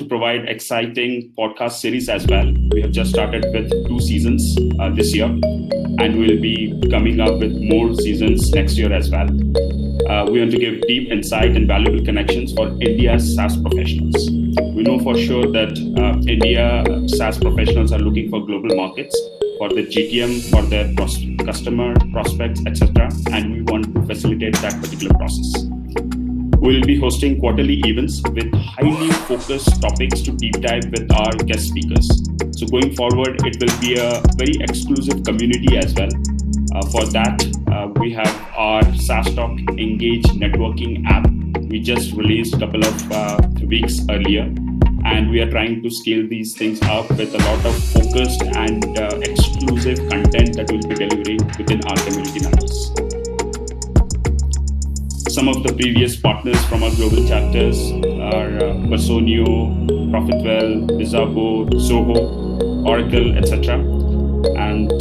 provide exciting podcast series as well. We have just started with 2 seasons this year, and we'll be coming up with more seasons next year as well. We want to give deep insight and valuable connections for India's SaaS professionals. We know for sure that India SaaS professionals are looking for global markets for the GTM, for their customer, prospects, etc. And we want to facilitate that particular process. We'll be hosting quarterly events with highly focused topics to deep dive with our guest speakers. So going forward, it will be a very exclusive community as well. For that, we have our SaaS Talk Engage networking app. We just released a couple of weeks earlier, and we are trying to scale these things up with a lot of focused and exclusive content that we'll be delivering within our community members. Some of the previous partners from our global chapters are Personio, Profitwell, Bizarbo, Zoho, Oracle, etc. And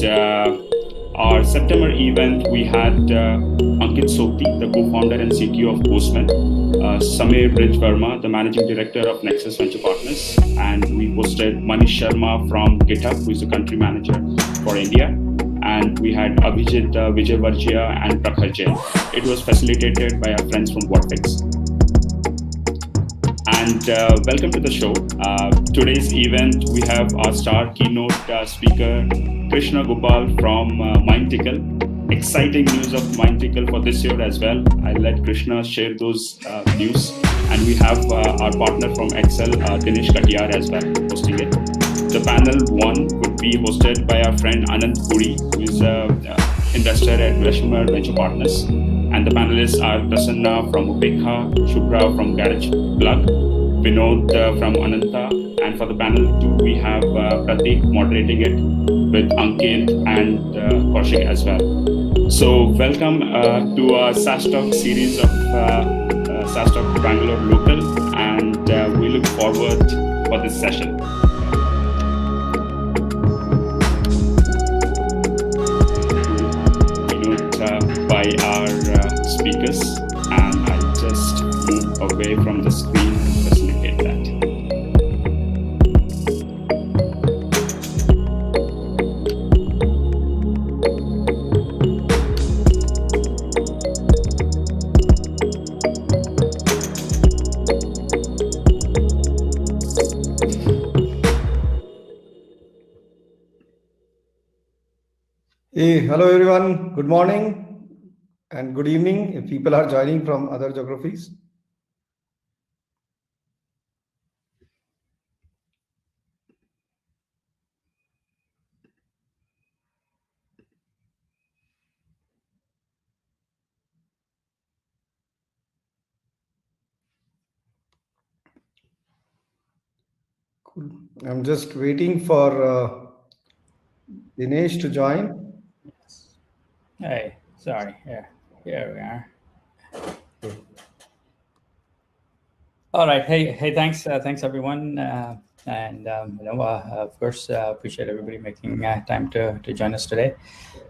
our September event, we had Ankit Sokti, the co-founder and CTO of Postman, Samir Bridge Verma, the managing director of Nexus Venture Partners, and we hosted Manish Sharma from GitHub, who is the country manager for India. And we had Abhijit Vijayvarjia and Prakhar Jain. It was facilitated by our friends from Vortex. And welcome to the show. Today's event, we have our star keynote speaker, Krishna Gopal from Mindtickle. Exciting news of Mindtickle for this year as well. I'll let Krishna share those news. And we have our partner from Excel, Dinesh Katiyar as well, hosting it. The panel 1 would be hosted by our friend Anand Puri, who is an investor at Greshmer Venture Partners. And the panelists are Prasanna from Upekha, Shubhra from Garage Plug, Vinod from Ananta. And for the panel 2, we have Pratik moderating it with Ankit and Kaushik as well. So welcome to our SaaS Talk series of SaaS Talk Bangalore Local. And we look forward for this session. By our speakers, and I'll just move away from the screen and facilitate that. Hey, hello everyone. Good morning. And good evening if people are joining from other geographies. Cool. I'm just waiting for Dinesh to join. Hey, sorry. Here we are. All right. Hey, thanks everyone. Of course, appreciate everybody making time to join us today.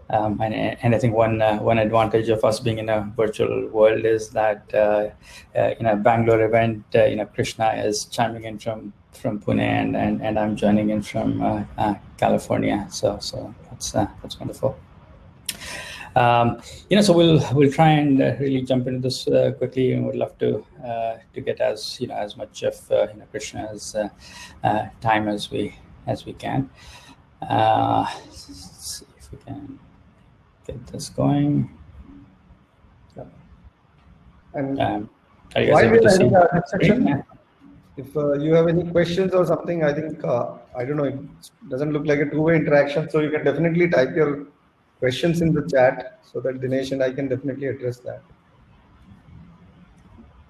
And I think one advantage of us being in a virtual world is that in a Bangalore event, Krishna is chiming in from Pune, and I'm joining in from California. So that's wonderful. So we'll try and really jump into this quickly, and would love to get as much of Krishna's time as we can. Let's see if we can get this going. And are you guys able to see that section? If you have any questions or something, I think I don't know. It doesn't look like a two-way interaction, so you can definitely type your questions in the chat so that Dinesh and I can definitely address that.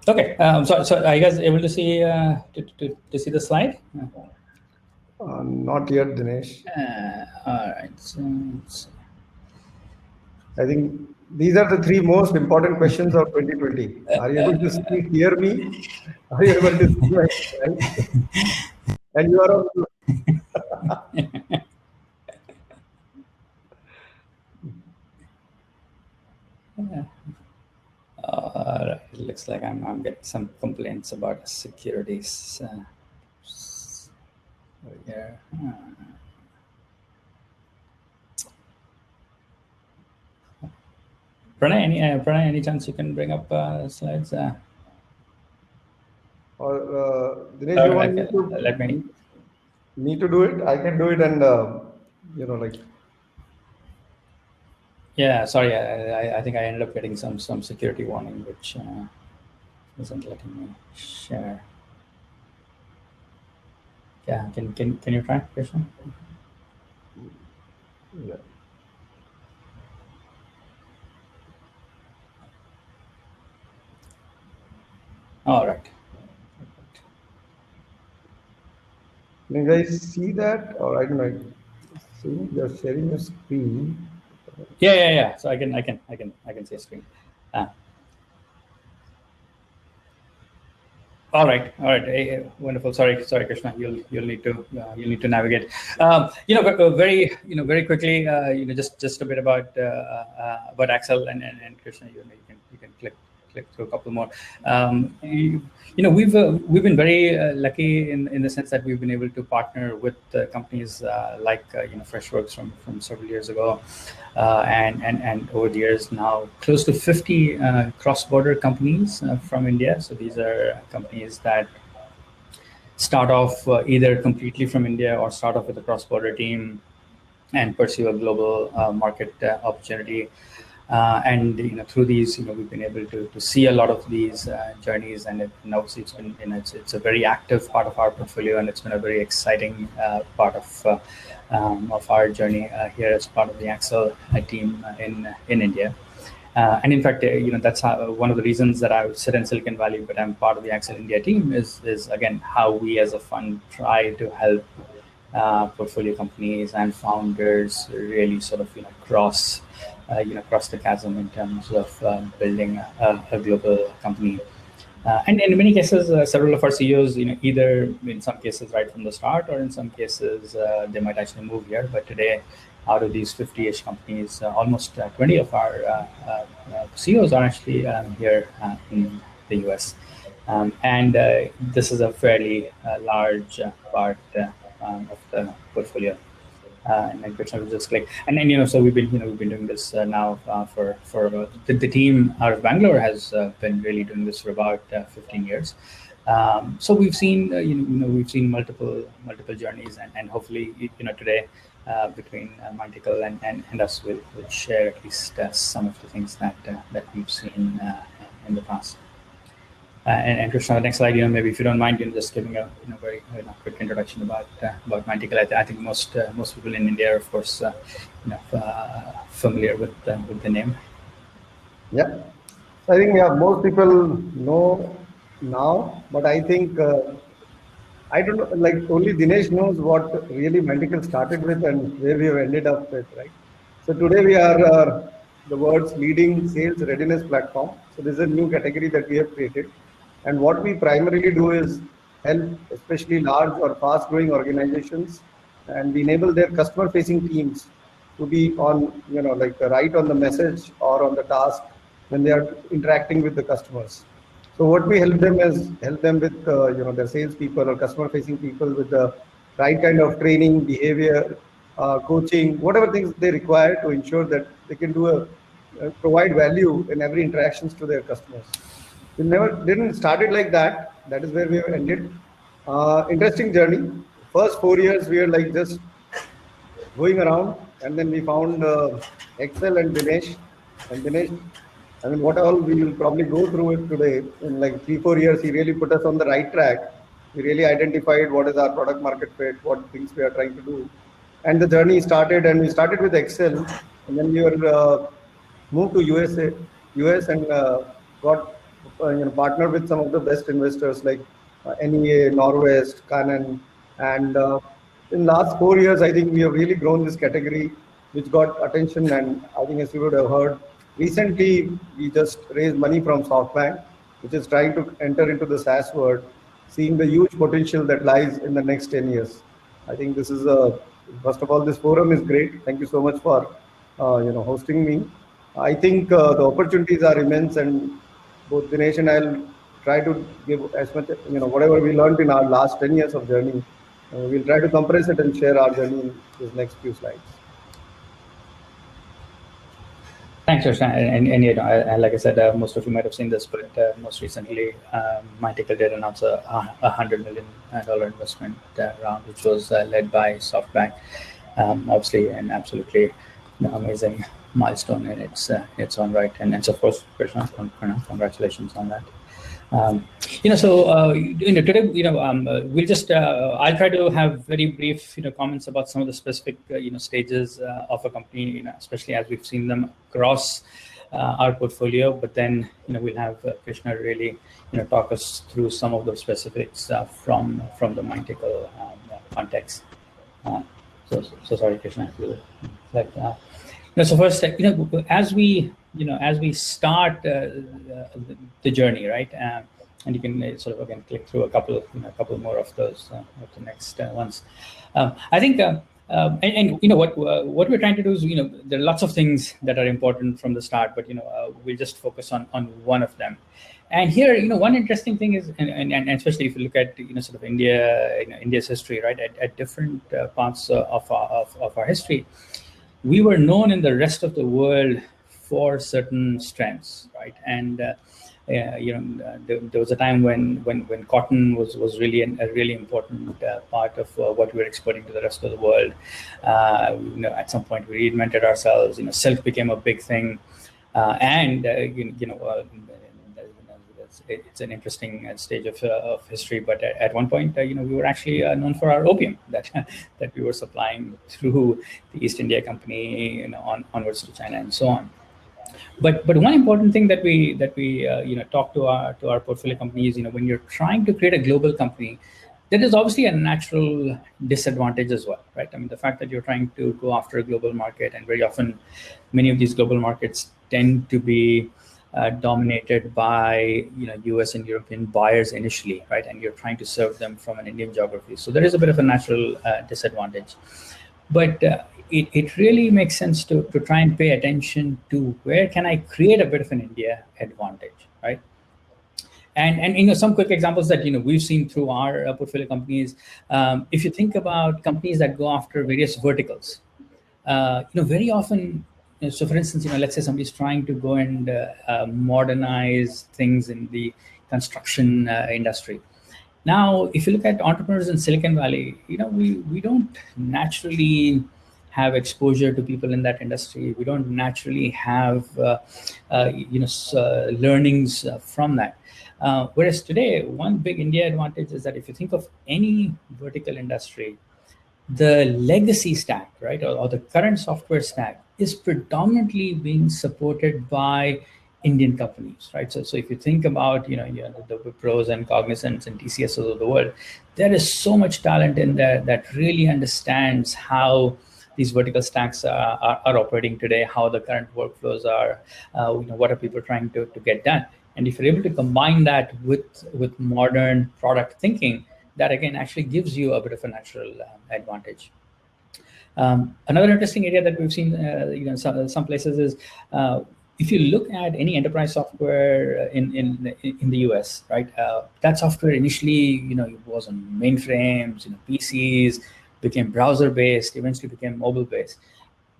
Okay. So are you guys able to see to see the slide? Not yet, Dinesh. All right. So I think these are the 3 most important questions of 2020. Are you able to hear me? Are you able to see my slide? And you are on. It looks like I'm getting some complaints about securities. Yeah. Pranay, any chance you can bring up slides? Or Dinesh, you want let me. me to do it? I can do it, and like. Yeah, sorry. I think I ended up getting some security warning, which isn't letting me share. Yeah, can you try, Krishna? Yeah. All right. Can you guys see that? Or I don't know. See, you're sharing your screen. Yeah. So I can see a screen. All right. Hey, wonderful. Sorry, Krishna. You'll need to navigate. Very quickly. Just a bit about Accel and Krishna. You can click through a couple more. We've been very lucky in the sense that we've been able to partner with companies like Freshworks from several years ago, and over the years now close to 50 cross-border companies from India. So these are companies that start off either completely from India or start off with a cross-border team and pursue a global market opportunity. And through these, we've been able to see a lot of these journeys, and obviously it's been it's a very active part of our portfolio, and it's been a very exciting part of our journey here as part of the Accel team in India. And in fact, that's one of the reasons that I sit in Silicon Valley, but I'm part of the Accel India team is again how we as a fund try to help portfolio companies and founders really sort of cross the chasm in terms of building a global company. And in many cases, several of our CEOs, either in some cases right from the start, or in some cases they might actually move here. But today, out of these 50-ish companies, almost 20 of our CEOs are actually here in the US. And this is a fairly large part of the portfolio. And then Krishna will just click. And then so we've been doing this now for the team out of Bangalore has been really doing this for about 15 years. So we've seen we've seen multiple journeys, and hopefully today between Monticle and us will share at least some of the things that we've seen in the past. And Krishna, the next slide, maybe if you don't mind, just giving a very quick introduction about Monticle. I think most people in India are, of course, familiar with the name. Yeah, I think most people know now, but I think I don't know. Like only Dinesh knows what really Monticle started with and where we have ended up with, right? So today we are the world's leading sales readiness platform. So this is a new category that we have created. And what we primarily do is help especially large or fast growing organizations, and we enable their customer facing teams to be on, right on the message or on the task when they are interacting with the customers. So what we help them is help them with, their salespeople or customer facing people with the right kind of training, behavior, coaching, whatever things they require to ensure that they can provide value in every interactions to their customers. We didn't start it like that. That is where we have ended. Interesting journey. First 4 years we were like just going around, and then we found Accel and Dinesh. And Dinesh, I mean, what all we will probably go through it today. In like 3-4 years, he really put us on the right track. We really identified what is our product market fit, what things we are trying to do, and the journey started. And we started with Accel, and then we were moved to US, and got partnered with some of the best investors like NEA, Norwest, Canon, and in last 4 years, I think we have really grown this category, which got attention. And I think, as you would have heard, recently we just raised money from SoftBank, which is trying to enter into the SaaS world, seeing the huge potential that lies in the next 10 years. I think this is first of all, this forum is great. Thank you so much for hosting me. I think the opportunities are immense, and both Dinesh and I'll try to give as much, whatever we learned in our last 10 years of journey, We'll try to compress it and share our journey in these next few slides. Thanks, Krishna. And you know, like I said, most of you might have seen this, but most recently, Mytical did announce a $100 million investment round, which was led by SoftBank. Obviously, an absolutely amazing milestone in its own right. And so, of course, Krishna, congratulations on that. So today, we'll just I'll try to have very brief comments about some of the specific stages of a company, especially as we've seen them across our portfolio. But then we'll have Krishna really talk us through some of the specifics from the Mytical context. So sorry, Krishna, if you like. So first, as we start the journey, right? And you can sort of again click through a couple more of those of the next ones. I think, what we're trying to do is, there are lots of things that are important from the start, but we'll just focus on one of them. And here, one interesting thing is, and especially if you look at sort of India's history, right? At different parts of our history, we were known in the rest of the world for certain strengths, right? And there was a time when cotton was really a really important part of what we were exporting to the rest of the world. At some point we reinvented ourselves. Silk became a big thing, and it's an interesting stage of history. But at one point, we were actually known for our opium that we were supplying through the East India Company, onwards to China and so on. But one important thing that we talk to our portfolio companies, when you're trying to create a global company, there is obviously a natural disadvantage as well, right? I mean, the fact that you're trying to go after a global market, and very often many of these global markets tend to be dominated by US and European buyers initially, right? And you're trying to serve them from an Indian geography. So there is a bit of a natural disadvantage. But it really makes sense to try and pay attention to where can I create a bit of an India advantage, right? And some quick examples that we've seen through our portfolio companies. If you think about companies that go after various verticals, very often. So, for instance, let's say somebody's trying to go and modernize things in the construction industry. Now, if you look at entrepreneurs in Silicon Valley, we don't naturally have exposure to people in that industry. We don't naturally have learnings from that. Whereas today, one big India advantage is that if you think of any vertical industry, the legacy stack, right, or the current software stack is predominantly being supported by Indian companies, right? So if you think about, the Wipros and Cognizants and TCSs of the world, there is so much talent in there that really understands how these vertical stacks are operating today, how the current workflows are, what are people trying to get done. And if you're able to combine that with modern product thinking, that again actually gives you a bit of a natural advantage. Another interesting area that we've seen, some places is if you look at any enterprise software in the US, right? That software initially, it was on mainframes, PCs, became browser-based, eventually became mobile-based.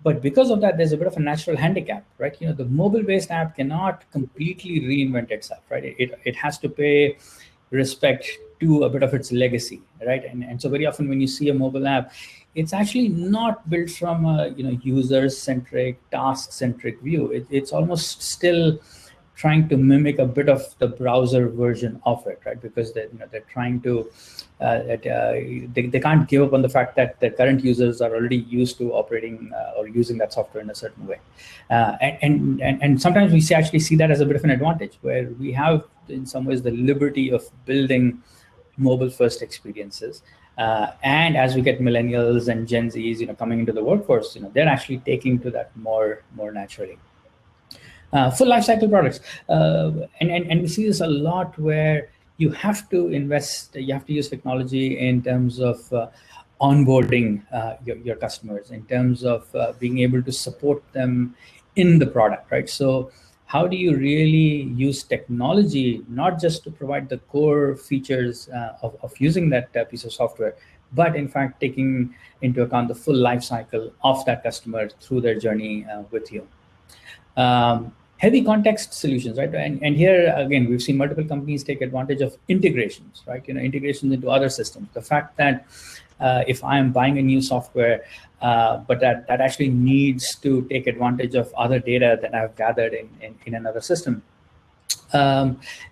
But because of that, there's a bit of a natural handicap, right? The mobile-based app cannot completely reinvent itself, right? It has to pay respect to a bit of its legacy, right? And so very often when you see a mobile app, it's actually not built from a user-centric, task-centric view. It's almost still trying to mimic a bit of the browser version of it, right? Because they're trying to they can't give up on the fact that the current users are already used to operating or using that software in a certain way, and sometimes we actually see that as a bit of an advantage, where we have in some ways the liberty of building mobile first experiences, and as we get millennials and Gen Zs coming into the workforce, they're actually taking to that more naturally. Full lifecycle products, and we see this a lot where you have to invest, you have to use technology in terms of onboarding your customers, in terms of being able to support them in the product, right? So how do you really use technology, not just to provide the core features of using that piece of software, but in fact taking into account the full life cycle of that customer through their journey with you. Heavy context solutions, right? And here again, we've seen multiple companies take advantage of integrations, right? Integrations into other systems. The fact that if I am buying a new software, but that actually needs to take advantage of other data that I've gathered in another system.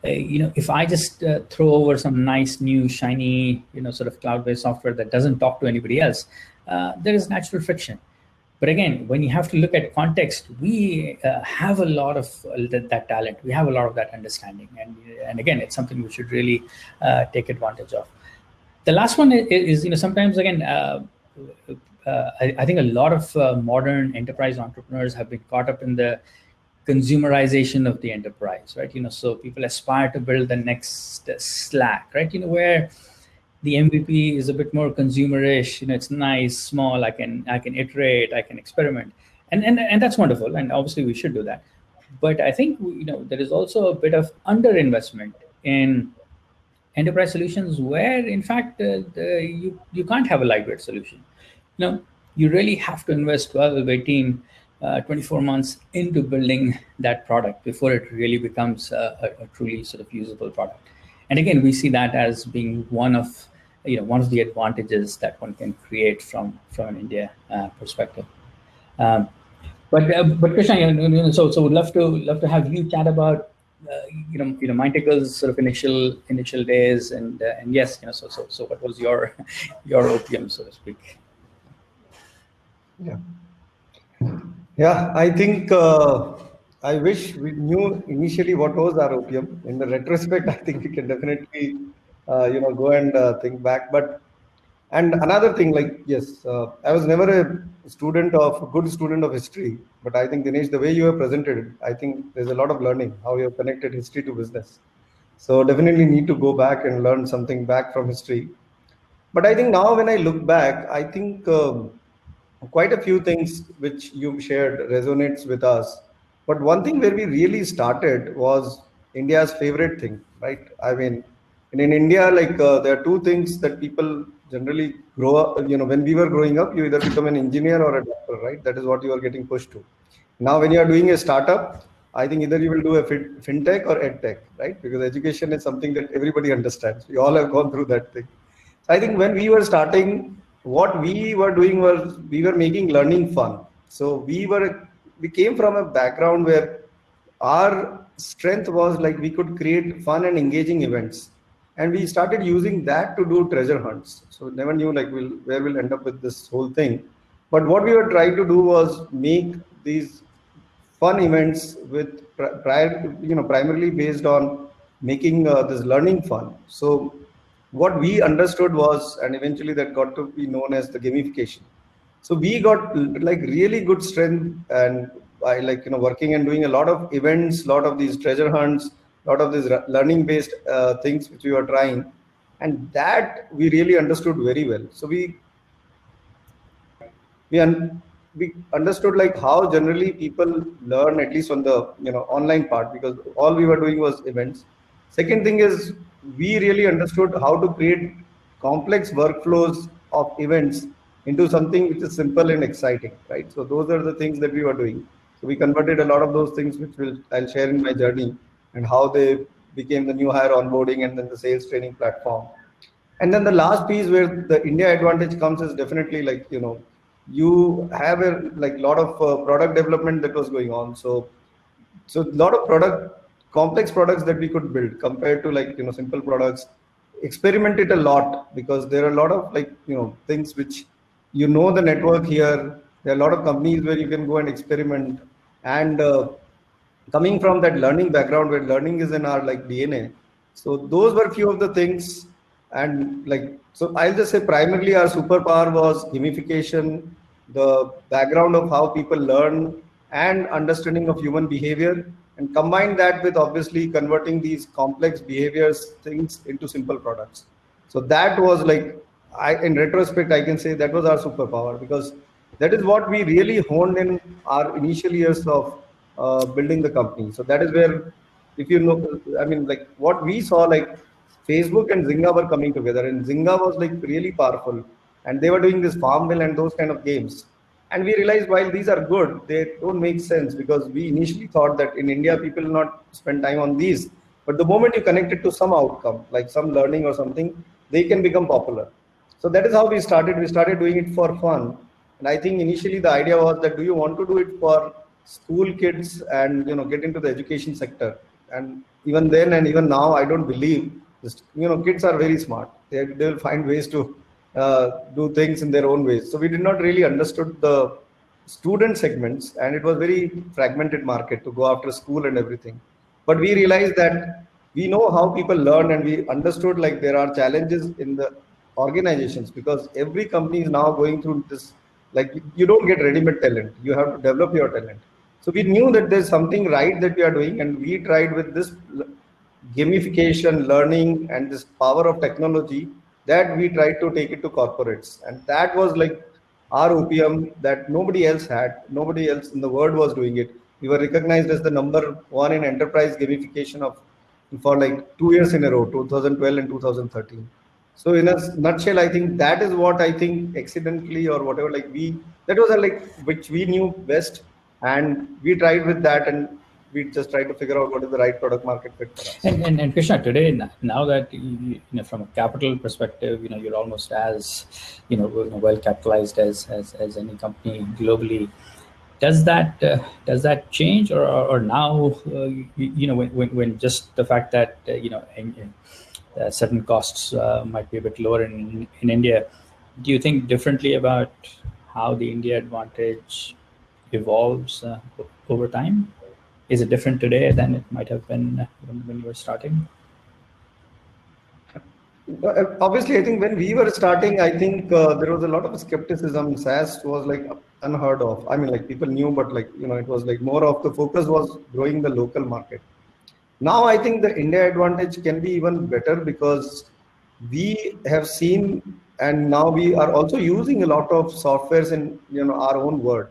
If I just throw over some nice new shiny, sort of cloud-based software that doesn't talk to anybody else, there is natural friction. But again, when you have to look at context, we have a lot of that talent. We have a lot of that understanding. And again, it's something we should really take advantage of. The last one is sometimes, again, I think a lot of modern enterprise entrepreneurs have been caught up in the consumerization of the enterprise, right? So people aspire to build the next Slack, right? Where the MVP is a bit more consumerish. It's nice, small. I can iterate. I can experiment, and that's wonderful. And obviously, we should do that. But I think there is also a bit of underinvestment in enterprise solutions, where in fact you can't have a lightweight solution. You really have to invest 12, 18, 24 months into building that product before it really becomes a truly sort of usable product. And again, we see that as being one of the advantages that one can create from an India perspective. But Krishna, so would love to have you chat about Mindtackle's sort of initial days, and yes, so what was your opium, so to speak? Yeah, I think I wish we knew initially what was our opium. In the retrospect, I think we can definitely, go and think back. And another thing, yes, I was never a good student of history, but I think, Dinesh, the way you have presented it, I think there's a lot of learning how you have connected history to business. So definitely need to go back and learn something back from history. But I think now when I look back, I think quite a few things which you shared resonates with us. But one thing where we really started was India's favorite thing, right? I mean, in India, there are two things that people generally grow up, when we were growing up, you either become an engineer or a doctor, right? That is what you are getting pushed to. Now, when you are doing a startup, I think either you will do a fintech or edtech, right? Because education is something that everybody understands. We all have gone through that thing. I think when we were starting, what we were doing was we were making learning fun. So we came from a background where our strength was we could create fun and engaging events, and we started using that to do treasure hunts. So never knew where we'll end up with this whole thing. But what we were trying to do was make these fun events with primarily based on making this learning fun. So what we understood was, and eventually that got to be known as the gamification. So we got really good strength, and by working and doing a lot of events, a lot of these treasure hunts, a lot of these learning based things which we were trying, and that we really understood very well. So we understood how generally people learn, at least on the online part, because all we were doing was events. Second thing is, we really understood how to create complex workflows of events into something which is simple and exciting, right? So those are the things that we were doing. So we converted a lot of those things, which I'll share in my journey, and how they became the new hire onboarding and then the sales training platform. And then the last piece where the India advantage comes is definitely you have a lot of product development that was going on. So a lot of complex products that we could build compared to simple products. Experimented a lot, because there are a lot of things which the network here. There are a lot of companies where you can go and experiment. And coming from that learning background where learning is in our DNA, so those were few of the things. And so I'll just say primarily our superpower was gamification, the background of how people learn, and understanding of human behavior, and combine that with obviously converting these complex behaviors things into simple products. So that was in retrospect, I can say that was our superpower, because that is what we really honed in our initial years of building the company. So that is where, if what we saw, Facebook and Zynga were coming together, and Zynga was really powerful. and they were doing this Farmville and those kind of games. And we realized while these are good, they don't make sense, because we initially thought that in India people will not spend time on these. But the moment you connect it to some outcome, like some learning or something, they can become popular. So that is how we started. We started doing it for fun. And I think initially the idea was that, do you want to do it for school kids and get into the education sector? And even then and even now, I don't believe this, kids are very smart. They will find ways to do things in their own ways. So we did not really understood the student segments, and it was very fragmented market to go after school and everything. But we realized that we know how people learn, and we understood like there are challenges in the organizations, because every company is now going through this, like you don't get ready-made talent, you have to develop your talent. So we knew that there's something right that we are doing, and we tried with this gamification learning and this power of technology, that we tried to take it to corporates. And that was like our opium that nobody else had, nobody else in the world was doing it. We were recognized as the #1 in enterprise gamification for like 2 years in a row, 2012 and 2013. So in a nutshell, I think that is what I think accidentally or whatever, like that was like which we knew best, and we tried with that, and we just tried to figure out what is the right product market fit for us. And Krishna, today, now that from a capital perspective, you're almost as well capitalized as any company globally. Does that change, or now when just the fact that certain costs might be a bit lower in India, do you think differently about how the India advantage evolves over time? Is it different today than it might have been when you were starting? Obviously, I think when we were starting, I think there was a lot of skepticism. SaaS was like unheard of. I mean, like people knew, but like, it was like more of the focus was growing the local market. Now, I think the India advantage can be even better, because we have seen, and now we are also using a lot of softwares in our own world.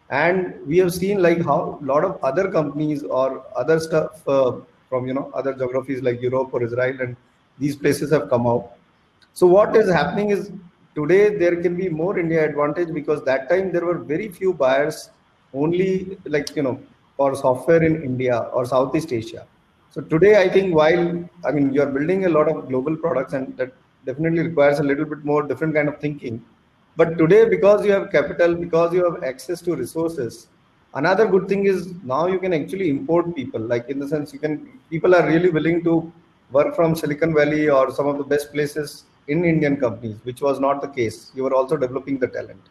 And we have seen like how a lot of other companies or other stuff from other geographies like Europe or Israel, and these places have come out. So what is happening is today there can be more India advantage, because that time there were very few buyers only like for software in India or Southeast Asia. So today I think you are building a lot of global products, and that definitely requires a little bit more different kind of thinking. But today, because you have capital, because you have access to resources, another good thing is now you can actually import people. Like in the sense, people are really willing to work from Silicon Valley or some of the best places in Indian companies, which was not the case. You were also developing the talent.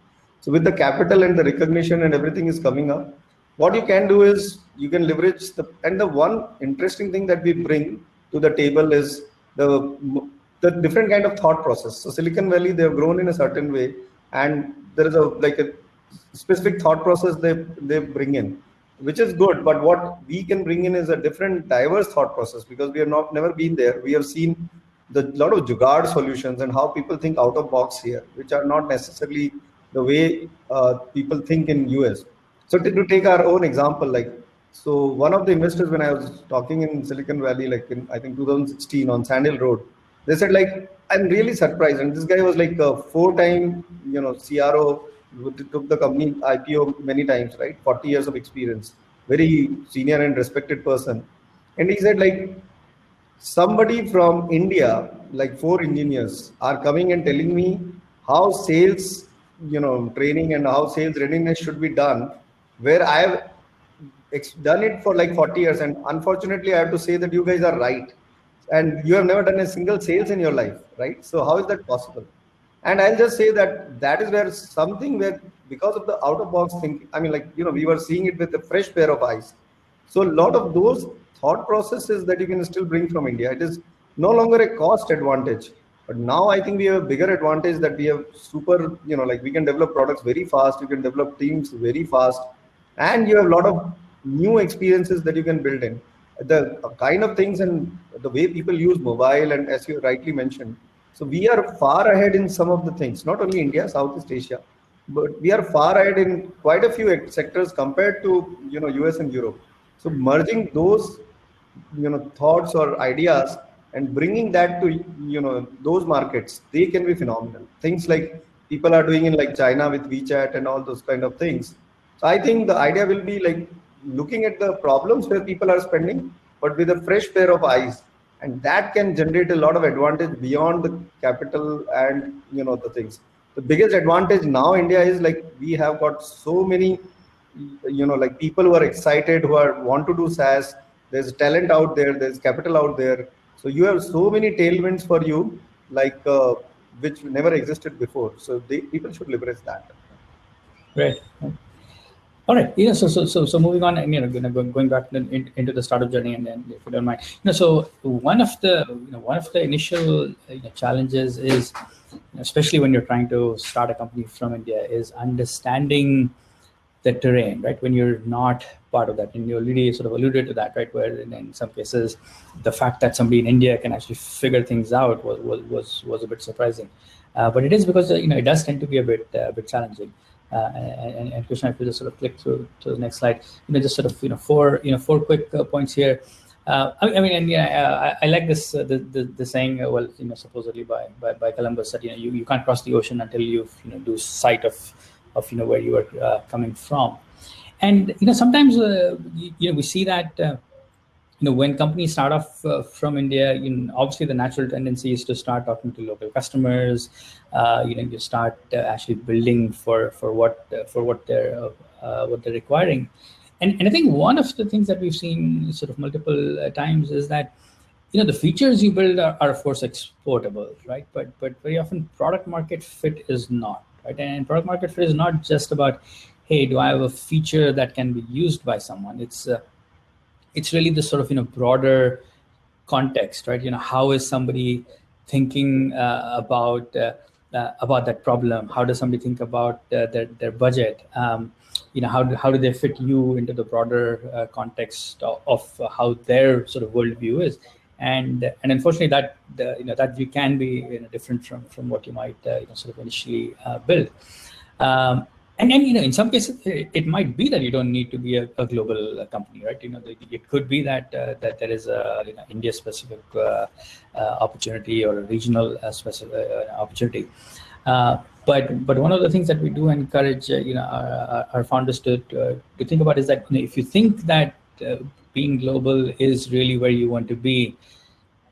So with the capital and the recognition and everything is coming up, what you can do is you can leverage the one interesting thing that we bring to the table is the different kind of thought process. So Silicon Valley, they have grown in a certain way, and there is a specific thought process they bring in, which is good. But what we can bring in is a different, diverse thought process, because we have never been there. We have seen the lot of jugaad solutions and how people think out of box here, which are not necessarily the way people think in US. So to take our own example, so one of the investors, when I was talking in Silicon Valley, like in I think 2016 on Sand Hill Road, they said like, I'm really surprised. And this guy was like a 4-time, CRO, who took the company IPO many times, right? 40 years of experience, very senior and respected person. And he said like, somebody from India, like 4 engineers are coming and telling me how sales, training and how sales readiness should be done, where I have done it for like 40 years. And unfortunately, I have to say that you guys are right. And you have never done a single sales in your life, right? So how is that possible? And I'll just say that is where because of the out of box thinking, we were seeing it with a fresh pair of eyes. So a lot of those thought processes that you can still bring from India, it is no longer a cost advantage. But now I think we have a bigger advantage, that we have super, we can develop products very fast. You can develop teams very fast. And you have a lot of new experiences that you can build in. The kind of things and the way people use mobile, and as you rightly mentioned, so we are far ahead in some of the things, not only India, Southeast Asia, but we are far ahead in quite a few sectors compared to US and Europe. So merging those thoughts or ideas and bringing that to those markets, they can be phenomenal. Things like people are doing in like China with WeChat and all those kind of things. So I think the idea will be like looking at the problems where people are spending, but with a fresh pair of eyes, and that can generate a lot of advantage beyond the capital and the things. The biggest advantage now India is like we have got so many like people who are excited, who are want to do SaaS. There's talent out there, there's capital out there, so you have so many tailwinds for you, like which never existed before. So people should leverage that. Right. All right. So moving on, and going back into the startup journey, and then if you don't mind, so one of the initial challenges is, especially when you're trying to start a company from India, is understanding the terrain, right? When you're not part of that, and you already sort of alluded to that, right? Where in some cases, the fact that somebody in India can actually figure things out was a bit surprising, but it is because it does tend to be a bit challenging. And Krishna, if you just sort of click through to the next slide, just sort of four quick points here. I like this the saying, well, supposedly by Columbus, that you can't cross the ocean until you lose sight of where you are coming from. And sometimes we see that when companies start off from India, obviously the natural tendency is to start talking to local customers. You start actually building for what they're requiring. And I think one of the things that we've seen sort of multiple times is that the features you build are of course exportable, right? But very often product market fit is not, right? And product market fit is not just about, hey, do I have a feature that can be used by someone? It's really this sort of broader context, right? How is somebody thinking about that problem? How does somebody think about their budget? How do they fit you into the broader context of how their sort of worldview is? And unfortunately, that view can be different from what you might sort of initially build. And then, in some cases, it might be that you don't need to be a global company, right? It could be that there is a India-specific opportunity or a regional specific opportunity. But one of the things that we do encourage, our founders to think about is that if you think that being global is really where you want to be,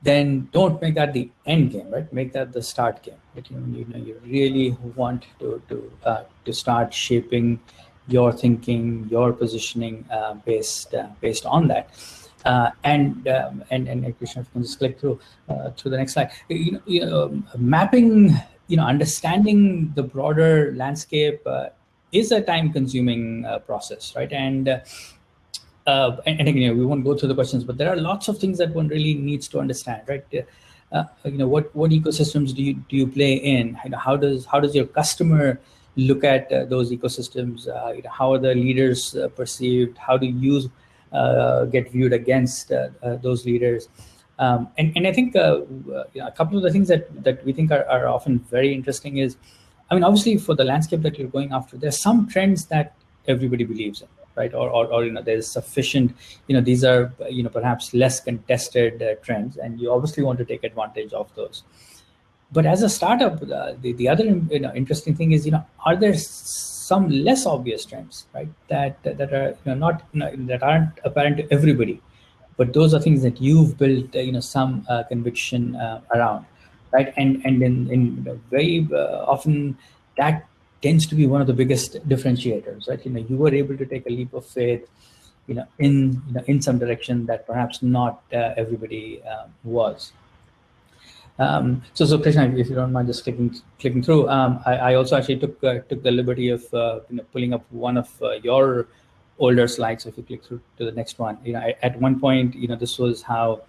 then don't make that the end game, right? Make that the start game. Right? You really want to start shaping your thinking, your positioning based on that. And Krishna, if you can just click through the next slide. Mapping, understanding the broader landscape is a time-consuming process, right? And again, we won't go through the questions, but there are lots of things that one really needs to understand, right? What ecosystems do you play in? How does your customer look at those ecosystems? How are the leaders perceived? How do you get viewed against those leaders? And I think a couple of the things that we think are often very interesting is, obviously for the landscape that you're going after, there's some trends that everybody believes in, right? Or there's sufficient, these are, perhaps less contested trends, and you obviously want to take advantage of those. But as a startup, the other interesting thing is, are there some less obvious trends, right? That are that aren't apparent to everybody, but those are things that you've built some conviction around, right? And in very often that tends to be one of the biggest differentiators, right? You were able to take a leap of faith, in some direction that perhaps not everybody was. So Krishna, if you don't mind just clicking through, I also actually took the liberty of pulling up one of your older slides. So if you click through to the next one, at one point, this was how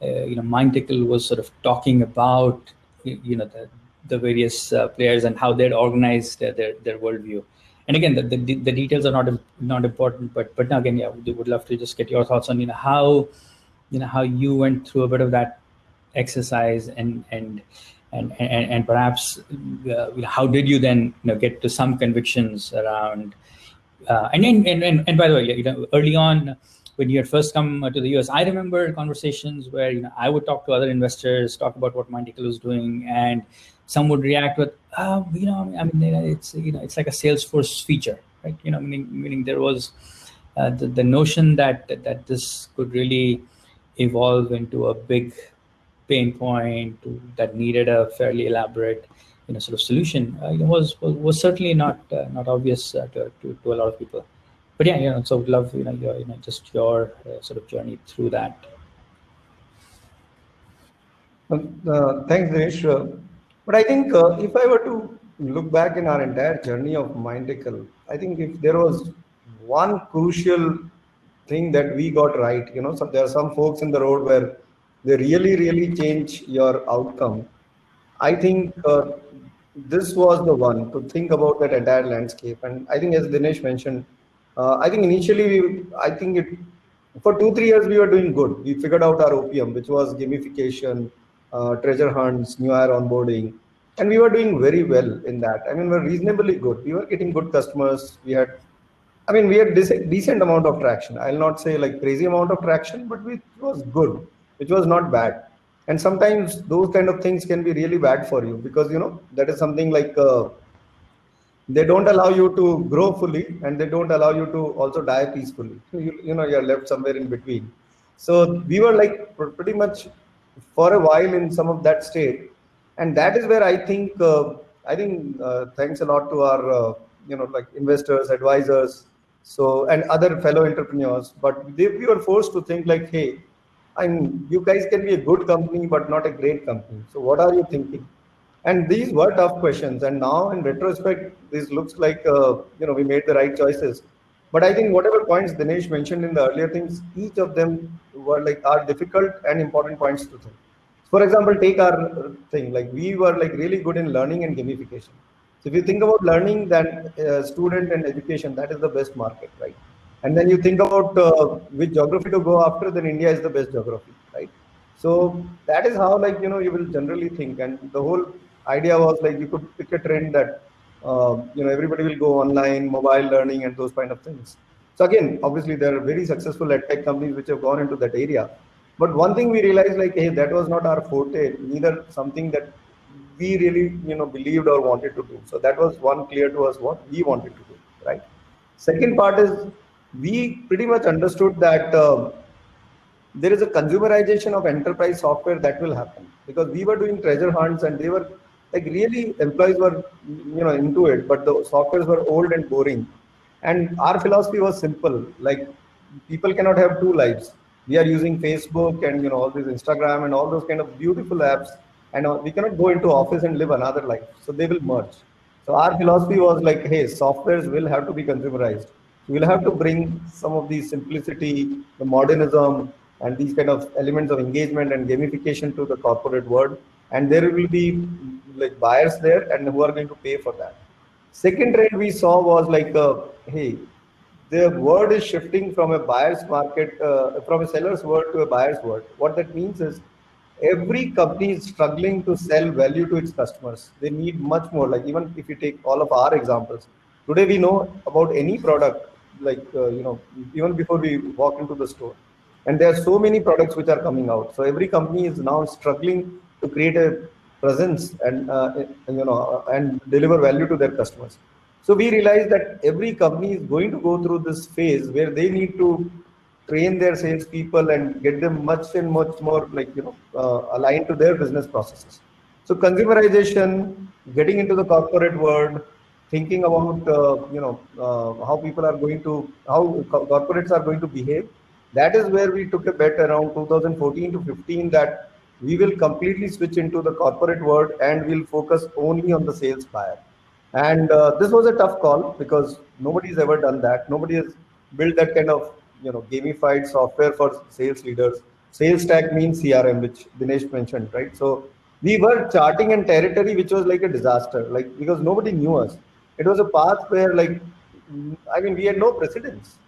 Mindtickle was sort of talking about the various players and how they'd organized their worldview. And again, the details are not important, but again, yeah, we would love to just get your thoughts on how you went through a bit of that exercise and perhaps how did you then get to some convictions around and by the way, early on when you had first come to the US, I remember conversations where I would talk to other investors, talk about what Mindtickle was doing, and some would react with, it's it's like a Salesforce feature, right? Meaning there was the notion that this could really evolve into a big pain point that needed a fairly elaborate sort of solution was certainly not obvious to a lot of people. But yeah, so love your just your sort of journey through that. Thanks, Dinesh. But I think if I were to look back in our entire journey of Mindical, I think if there was one crucial thing that we got right, so there are some folks in the road where they really, really change your outcome. I think this was the one to think about that entire landscape. And I think, as Dinesh mentioned, I think initially, for 2-3 years, we were doing good. We figured out our OPM, which was gamification, treasure hunts, new hire onboarding. And we were doing very well in that. I mean, we were reasonably good. We were getting good customers. We had decent amount of traction. I'll not say like crazy amount of traction, but it was good, which was not bad. And sometimes those kind of things can be really bad for you because, that is something like they don't allow you to grow fully and they don't allow you to also die peacefully. You're left somewhere in between. So we were like pretty much for a while in some of that state. And that is where I think thanks a lot to our, like investors, advisors, and other fellow entrepreneurs. But we were forced to think like, hey, you guys can be a good company, but not a great company. So what are you thinking? And these were tough questions. And now in retrospect, this looks like, we made the right choices. But I think whatever points Dinesh mentioned in the earlier things, each of them are difficult and important points to think. For example, take our thing, like we were like really good in learning and gamification. So if you think about learning, then student and education, that is the best market, right? And then you think about which geography to go after, then India is the best geography, right? So that is how you will generally think. And the whole idea was like you could pick a trend that everybody will go online, mobile learning and those kind of things. So again, obviously there are very successful tech companies which have gone into that area. But one thing we realized like, hey, that was not our forte, neither something that we really believed or wanted to do. So that was one clear to us what we wanted to do, right? Second part is we pretty much understood that there is a consumerization of enterprise software that will happen because we were doing treasure hunts and they were like really employees were into it, but the softwares were old and boring. And our philosophy was simple, like people cannot have two lives. We are using Facebook and all this Instagram and all those kind of beautiful apps, and we cannot go into office and live another life. So they will merge. So our philosophy was like, hey, softwares will have to be consumerized. We'll have to bring some of the simplicity, the modernism, and these kind of elements of engagement and gamification to the corporate world. And there will be like buyers there and who are going to pay for that. Second trend we saw was like, hey, the world is shifting from a buyer's market, from a seller's world to a buyer's world. What that means is every company is struggling to sell value to its customers. They need much more. Like even if you take all of our examples, today we know about any product, like, even before we walk into the store. And there are so many products which are coming out. So every company is now struggling to create a presence and, and deliver value to their customers. So we realized that every company is going to go through this phase where they need to train their salespeople and get them much more like, aligned to their business processes. So consumerization, getting into the corporate world, thinking about, how people are going to, how corporates are going to behave. That is where we took a bet around 2014 to 15 that we will completely switch into the corporate world and we'll focus only on the sales buyer. And this was a tough call because nobody's ever done that. Nobody has built that kind of gamified software for sales leaders. Sales stack means CRM, which Dinesh mentioned, right? So we were charting a territory which was like a disaster, like because nobody knew us. It was a path where we had no precedence.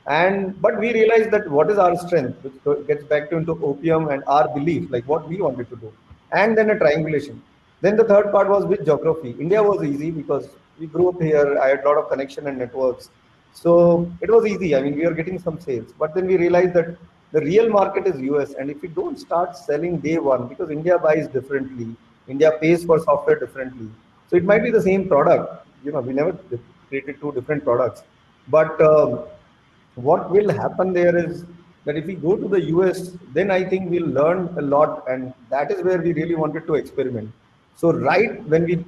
But we realized that what is our strength, which gets back to into OPM and our belief, like what we wanted to do, and then a triangulation. Then the third part was with geography. India was easy because we grew up here. I had a lot of connection and networks. So it was easy. We were getting some sales. But then we realized that the real market is US. And if we don't start selling day one, because India buys differently, India pays for software differently. So it might be the same product. We never created two different products. But what will happen there is that if we go to the US, then I think we'll learn a lot, and that is where we really wanted to experiment. So right when we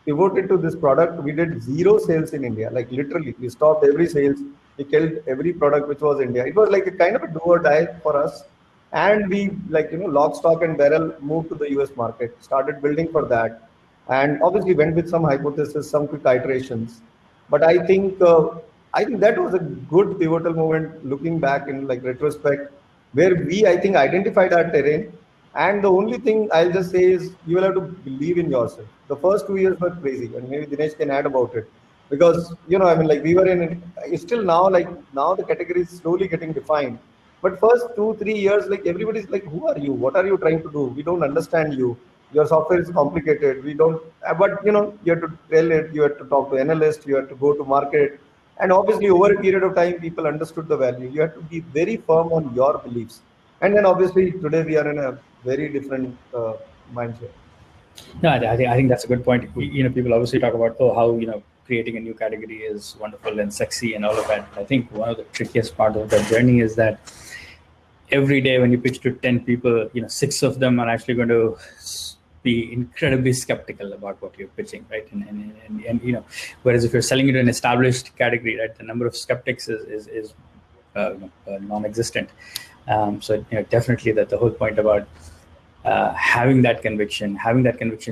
pivoted to this product, we did zero sales in India. Like literally, we stopped every sales. We killed every product which was India. It was like a kind of a do or die for us, and we lock, stock, and barrel moved to the US market. Started building for that, and obviously went with some hypothesis, some quick iterations. But I think that was a good pivotal moment looking back in like retrospect, where I think identified our terrain. And the only thing I'll just say is you will have to believe in yourself. The first 2 years were crazy, and maybe Dinesh can add about it. Because I mean, like we were in still now, like now the category is slowly getting defined. But first 2-3 years, like everybody's like, who are you? What are you trying to do? We don't understand you. Your software is complicated. We don't, but you have to tell it, you have to talk to analysts, you have to go to market. And obviously, over a period of time, people understood the value. You have to be very firm on your beliefs. And then obviously, today we are in a very different mindset. No, I think that's a good point. People obviously talk about how creating a new category is wonderful and sexy and all of that. I think one of the trickiest part of that journey is that every day when you pitch to 10 people, 6 of them are actually going to be incredibly skeptical about what you're pitching, right? And whereas if you're selling into an established category, right, the number of skeptics is non-existent. So definitely that the whole point about having that conviction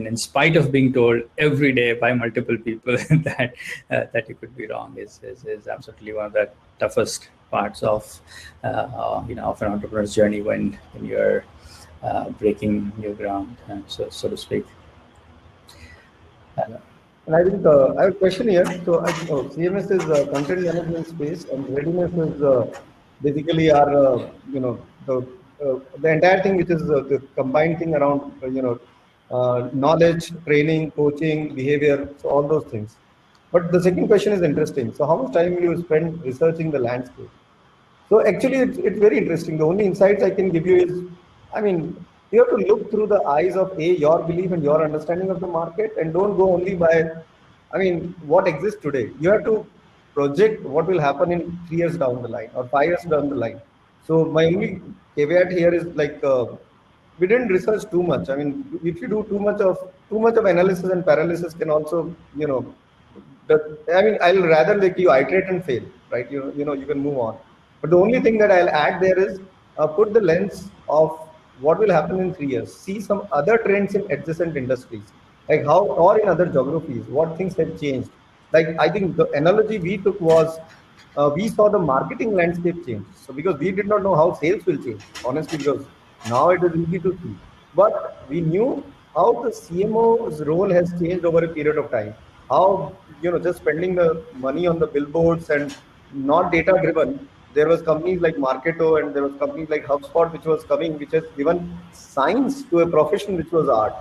in spite of being told every day by multiple people that you could be wrong is absolutely one of the toughest parts of of an entrepreneur's journey when you're breaking new ground, so to speak. And I think I have a question here. So CMS is content management space, and readiness is basically our the entire thing, which is the combined thing around knowledge, training, coaching, behavior, so all those things. But the second question is interesting. So how much time will you spend researching the landscape? So actually, it's very interesting. The only insights I can give you is, I mean, you have to look through the eyes of your belief and your understanding of the market, and don't go only by, I mean, what exists today. You have to project what will happen in 3 years down the line or 5 years down the line. So my only caveat here is like we didn't research too much. I mean, if you do too much of analysis and paralysis can also, I mean, I'll rather like you iterate and fail, right? You can move on. But the only thing that I'll add there is put the lens of what will happen in 3 years. See some other trends in adjacent industries, like how, or in other geographies, what things have changed. Like I think the analogy we took was we saw the marketing landscape change. So because we did not know how sales will change, honestly, because now it is easy to see. But we knew how the CMO's role has changed over a period of time. How, just spending the money on the billboards and not data driven. There was companies like Marketo and there was companies like HubSpot, which was coming, which has given science to a profession which was art.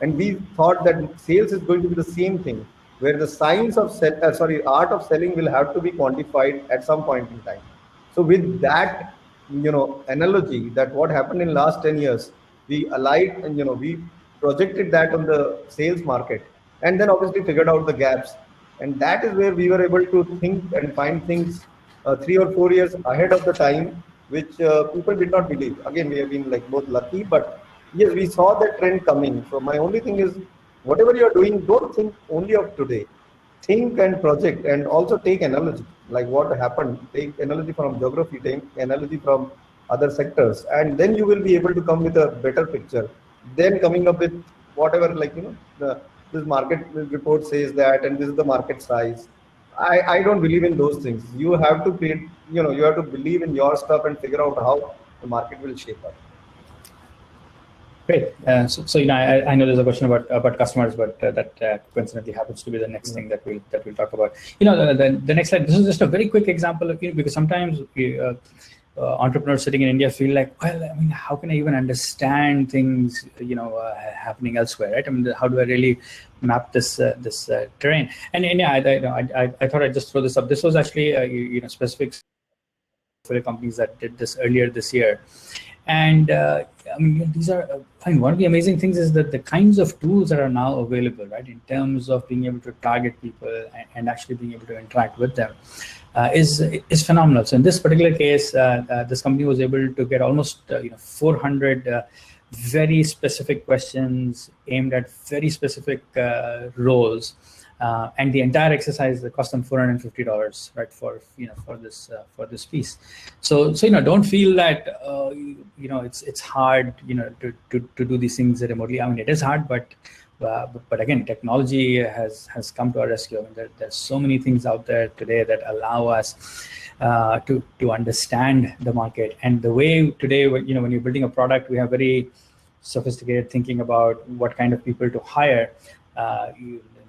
And we thought that sales is going to be the same thing, where the science of art of selling will have to be quantified at some point in time. So with that, analogy, that what happened in last 10 years, we allied and we projected that on the sales market, and then obviously figured out the gaps. And that is where we were able to think and find things 3 or 4 years ahead of the time, which people did not believe. Again, we have been like both lucky, but yes, we saw that trend coming. So my only thing is, whatever you're doing, don't think only of today. Think and project, and also take analogy, like what happened. Take analogy from geography, take analogy from other sectors, and then you will be able to come with a better picture. Then coming up with whatever, like this market report says that, and this is the market size. I don't believe in those things. You have to create, you have to believe in your stuff and figure out how the market will shape up. Great. So I know there's a question about customers, but that coincidentally happens to be the next thing that we'll talk about. The next slide. This is just a very quick example of because sometimes entrepreneurs sitting in India feel like, well, I mean, how can I even understand things happening elsewhere, right? I mean, how do I really map this terrain? And yeah, I thought I'd just throw this up. This was actually specific for the companies that did this earlier this year. And I mean, these are, I mean, one of the amazing things is that the kinds of tools that are now available, right, in terms of being able to target people and actually being able to interact with them is phenomenal. So in this particular case, this company was able to get almost 400 very specific questions aimed at very specific roles. And the entire exercise cost them $450, right, for this piece. So don't feel that it's hard to do these things remotely. I mean, it is hard, but again, technology has come to our rescue. I mean, there's so many things out there today that allow us to understand the market. And the way today, when you're building a product, we have very sophisticated thinking about what kind of people to hire.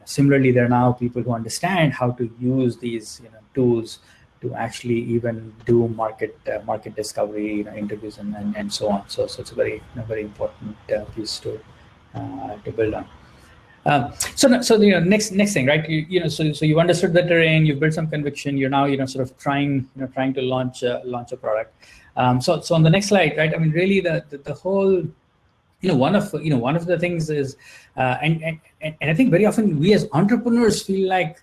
Similarly, there are now people who understand how to use these tools to actually even do market discovery, interviews and so on. So it's a very important piece to build on. So the next thing, right? So you've understood the terrain, you've built some conviction. You're now sort of trying to launch a product. So on the next slide, right? I mean, really the whole. One of the things is, and I think very often we as entrepreneurs feel like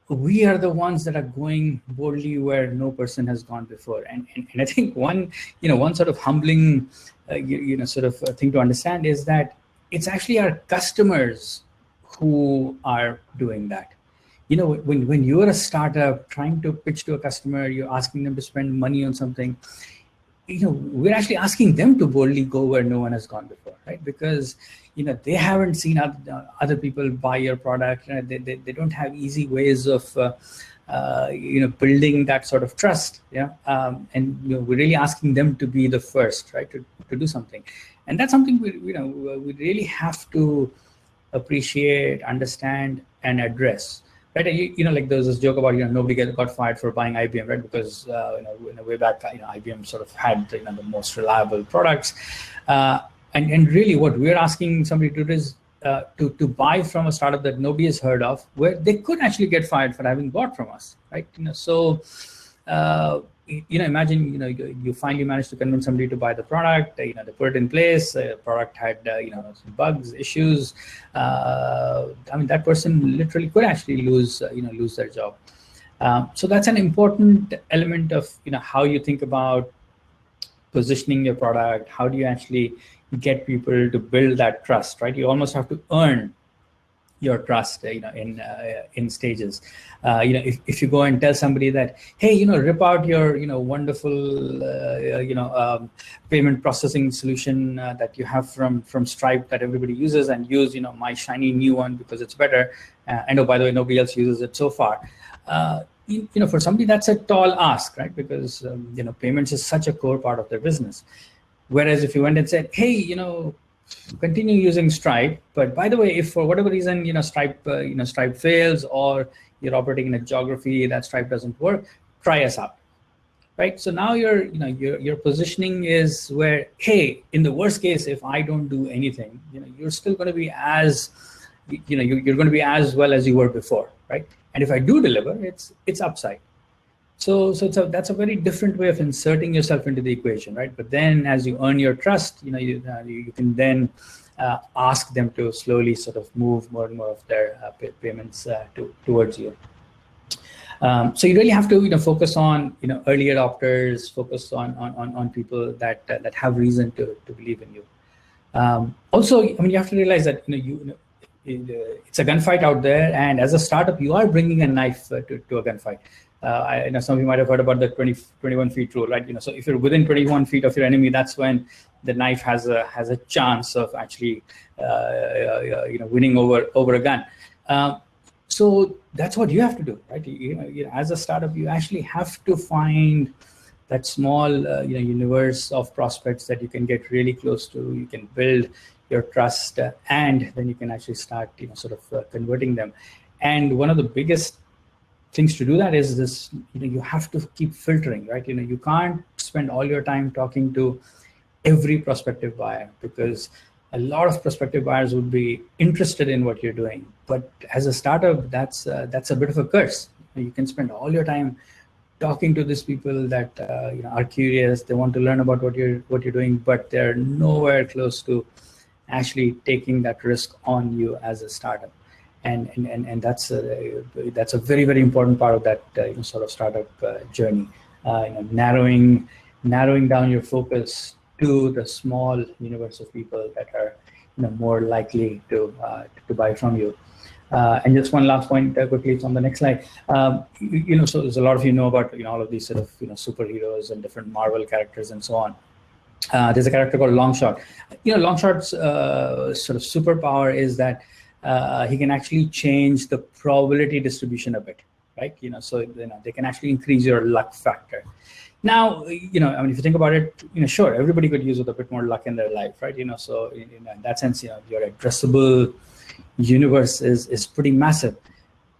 we are the ones that are going boldly where no person has gone before. And I think one sort of humbling, sort of thing to understand is that it's actually our customers who are doing that. When you're a startup trying to pitch to a customer, you're asking them to spend money on something. We're actually asking them to boldly go where no one has gone before, right? Because they haven't seen other people buy your product. They don't have easy ways of building that sort of trust. And we're really asking them to be the first, right, to do something. And that's something we really have to appreciate, understand, and address. Right, like there was this joke about nobody got fired for buying IBM, right? Because way back, IBM sort of had the most reliable products, and really what we're asking somebody to do is to buy from a startup that nobody has heard of, where they could actually get fired for having bought from us, right? So imagine you finally managed to convince somebody to buy the product. They put it in place. The product had some bugs, issues. I mean, that person literally could actually lose their job. So that's an important element of how you think about positioning your product. How do you actually get people to build that trust, right? You almost have to earn your trust, in stages. If you go and tell somebody that, hey, rip out your, wonderful, payment processing solution that you have from Stripe that everybody uses, and use, my shiny new one because it's better. And oh, by the way, nobody else uses it so far. For somebody, that's a tall ask, right? Because payments is such a core part of their business. Whereas if you went and said, hey, continue using Stripe, but by the way, if for whatever reason Stripe fails, or you're operating in a geography that Stripe doesn't work, try us out, right? So now your positioning is where, hey, in the worst case, if I don't do anything, you're still going to be as you're going to be as well as you were before, right? And if I do deliver, it's upside. So that's a very different way of inserting yourself into the equation, right? But then as you earn your trust, you can then ask them to slowly sort of move more and more of their payments towards you. So you really have to focus on early adopters, focus on people that have reason to believe in you. Also, I mean, you have to realize that it's a gunfight out there, and as a startup, you are bringing a knife to a gunfight. I know some of you might have heard about the 21 feet rule, right? So if you're within 21 feet of your enemy, that's when the knife has a chance of actually winning over a gun. So that's what you have to do, right? As a startup, you actually have to find that small universe of prospects that you can get really close to. You can build your trust, and then you can actually start sort of converting them. And one of the biggest things to do that is this, you have to keep filtering, right? You can't spend all your time talking to every prospective buyer, because a lot of prospective buyers would be interested in what you're doing. But as a startup, that's a bit of a curse. You can spend all your time talking to these people that are curious. They want to learn about what you're doing, but they're nowhere close to actually taking that risk on you as a startup. And that's a very, very important part of that sort of startup journey. Narrowing down your focus to the small universe of people that are more likely to buy from you. And just one last point quickly, it's on the next slide. So there's a lot of know about all of these sort of superheroes and different Marvel characters and so on. There's a character called Longshot. Longshot's sort of superpower is that he can actually change the probability distribution a bit, right? So they can actually increase your luck factor. Now, if you think about it, sure, everybody could use with a bit more luck in their life, right? So in that sense, your addressable universe is pretty massive.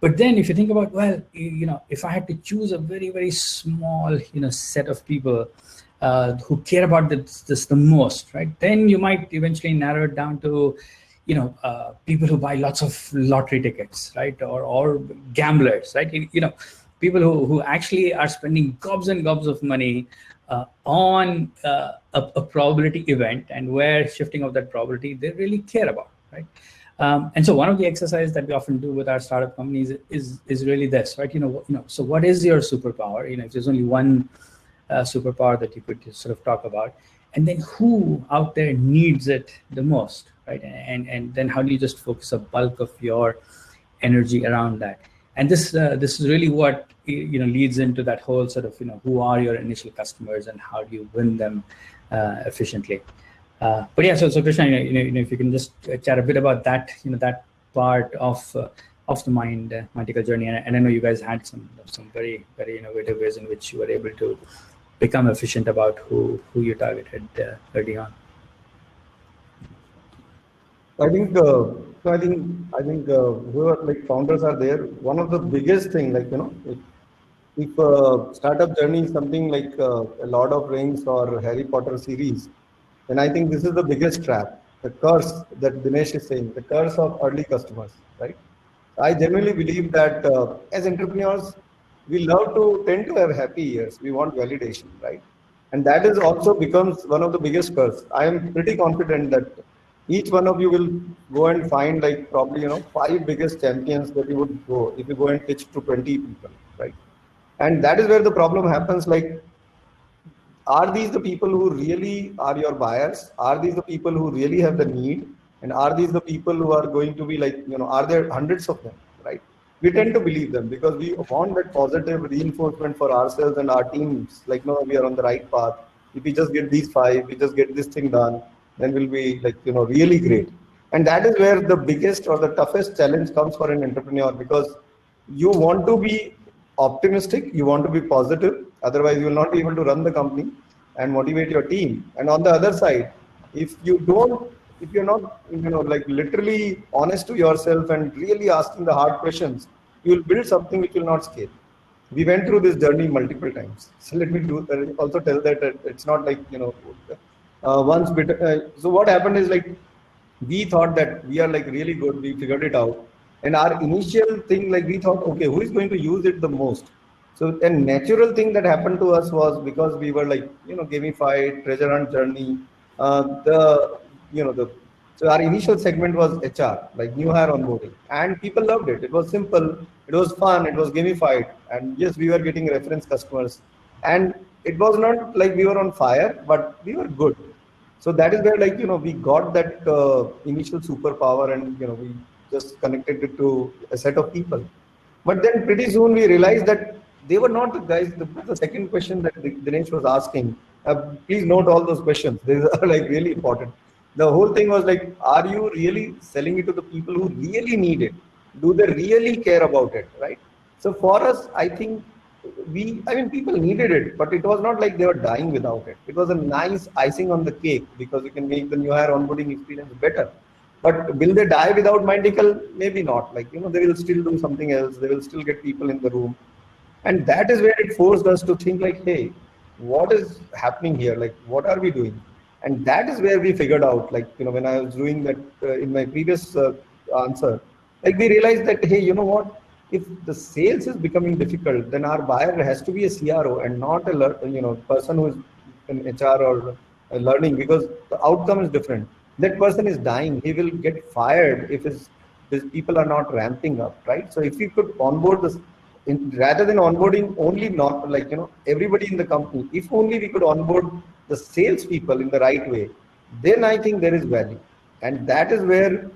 But then if you think about, well, if I had to choose a very, very small, set of people who care about this the most, right? Then you might eventually narrow it down to, people who buy lots of lottery tickets, right? Or gamblers, right? People who actually are spending gobs and gobs of money on a probability event, and where shifting of that probability they really care about, right? And so one of the exercises that we often do with our startup companies is really this, right? So what is your superpower? If there's only one superpower that you could just sort of talk about, and then who out there needs it the most, right? And then how do you just focus a bulk of your energy around that? And this is really what leads into that whole sort of who are your initial customers and how do you win them efficiently. But yeah, so Krishna, if you can just chat a bit about that, that part of the Mindical journey, and I know you guys had some very, very innovative ways in which you were able to become efficient about who you targeted early on. I think whoever like founders are there, one of the biggest thing, if startup journey is something like a Lord of Rings or Harry Potter series, then I think this is the biggest trap, the curse that Dinesh is saying, the curse of early customers, right? I genuinely believe that as entrepreneurs, we tend to have happy years. We want validation, right? And that is also becomes one of the biggest curse. I am pretty confident that each one of you will go and find probably 5 biggest champions that you would go if you go and pitch to 20 people, right? And that is where the problem happens. Are these the people who really are your buyers? Are these the people who really have the need? And are these the people who are going to be are there hundreds of them, right? We tend to believe them because we want that positive reinforcement for ourselves and our teams. No, we are on the right path. If we just get these 5, we just get this thing done, then we'll be really great. And that is where the biggest or the toughest challenge comes for an entrepreneur, because you want to be optimistic, you want to be positive, otherwise you will not be able to run the company and motivate your team. And on the other side, if you're not literally honest to yourself and really asking the hard questions, you will build something which will not scale. We went through this journey multiple times. So let me also tell that it's not once bit. So what happened is we thought that we are really good, we figured it out. And our initial thing, we thought, okay, who is going to use it the most? So a natural thing that happened to us was, because we were gamified, treasure hunt journey, so our initial segment was HR, new hire onboarding, and people loved it. It was simple, it was fun, it was gamified, and yes, we were getting reference customers, and it was not like we were on fire, but we were good. So that is where we got that initial superpower, and we just connected it to a set of people. But then pretty soon we realized that they were not the guys. The second question that Dinesh was asking, please note all those questions. These are really important. The whole thing was are you really selling it to the people who really need it? Do they really care about it, right? So for us, I think people needed it, but it was not like they were dying without it. It was a nice icing on the cake because you can make the new hire onboarding experience better. But will they die without Mindical? Maybe not. They will still do something else. They will still get people in the room. And that is where it forced us to think hey, what is happening here? What are we doing? And that is where we figured out, when I was doing that in my previous answer, we realized that, hey, you know what? if the sales is becoming difficult, then our buyer has to be a CRO and not a person who is in HR or learning, because the outcome is different. That person is dying. He will get fired if his people are not ramping up, right? So if we could onboard this, rather than onboarding only not everybody in the company, if only we could onboard the sales people in the right way, then I think there is value. And that is where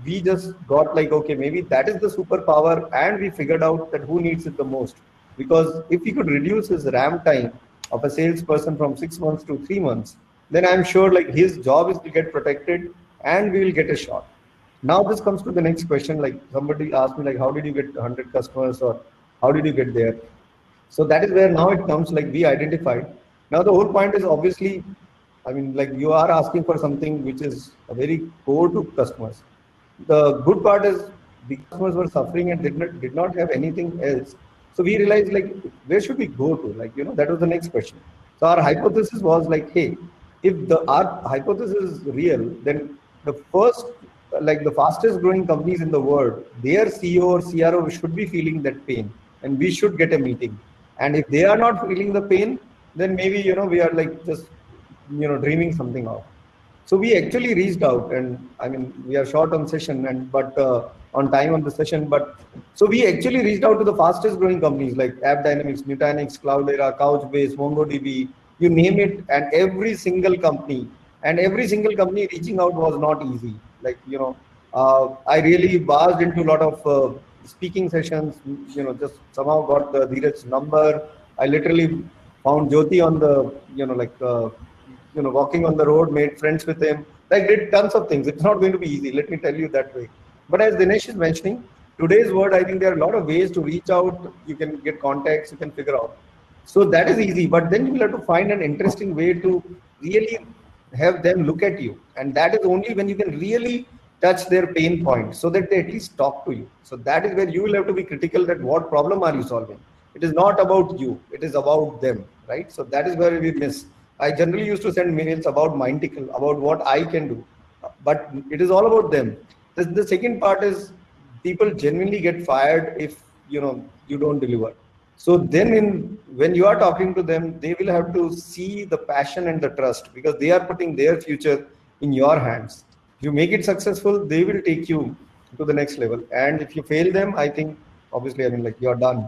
we just got like, okay, maybe that is the superpower, and we figured out that who needs it the most. Because if we could reduce his ramp time of a salesperson from 6 months to 3 months, then I'm sure like his job is to get protected and we will get a shot. Now this comes to the next question. Like somebody asked me, like, how did you get 100 customers, or how did you get there? So that is where now it comes, like we identified. Now the whole point is obviously, I mean, like you are asking for something which is a very core to customers. The good part is the customers were suffering and did not have anything else. So we realized, like, where should we go to? Like, that was the next question. So our hypothesis was like, hey, if our hypothesis is real, then the first, like the fastest growing companies in the world, their CEO or CRO should be feeling that pain, and we should get a meeting. And if they are not feeling the pain, then maybe we are like just dreaming something of. So we actually reached out, and I mean we are short on session and but on time on the session. But so we actually reached out to the fastest growing companies like AppDynamics, Nutanix, Cloudera, Couchbase, MongoDB, you name it, and every single company. And every single company reaching out was not easy. Like I really barged into a lot of speaking sessions. Just somehow got the Dheeraj's number. I literally found Jyoti on the walking on the road, made friends with him, like did tons of things. It's not going to be easy, let me tell you that way. But as Dinesh is mentioning, today's world, I think there are a lot of ways to reach out. You can get contacts, you can figure out. So that is easy, but then you will have to find an interesting way to really have them look at you. And that is only when you can really touch their pain point so that they at least talk to you. So that is where you will have to be critical, that what problem are you solving? It is not about you, it is about them, right? So that is where we miss. I generally used to send mails about Mindtickle, about what I can do, but it is all about them. The second part is people genuinely get fired if you don't deliver. So then when you are talking to them, they will have to see the passion and the trust, because they are putting their future in your hands. If you make it successful, they will take you to the next level. And if you fail them, I think obviously, I mean, like you're done.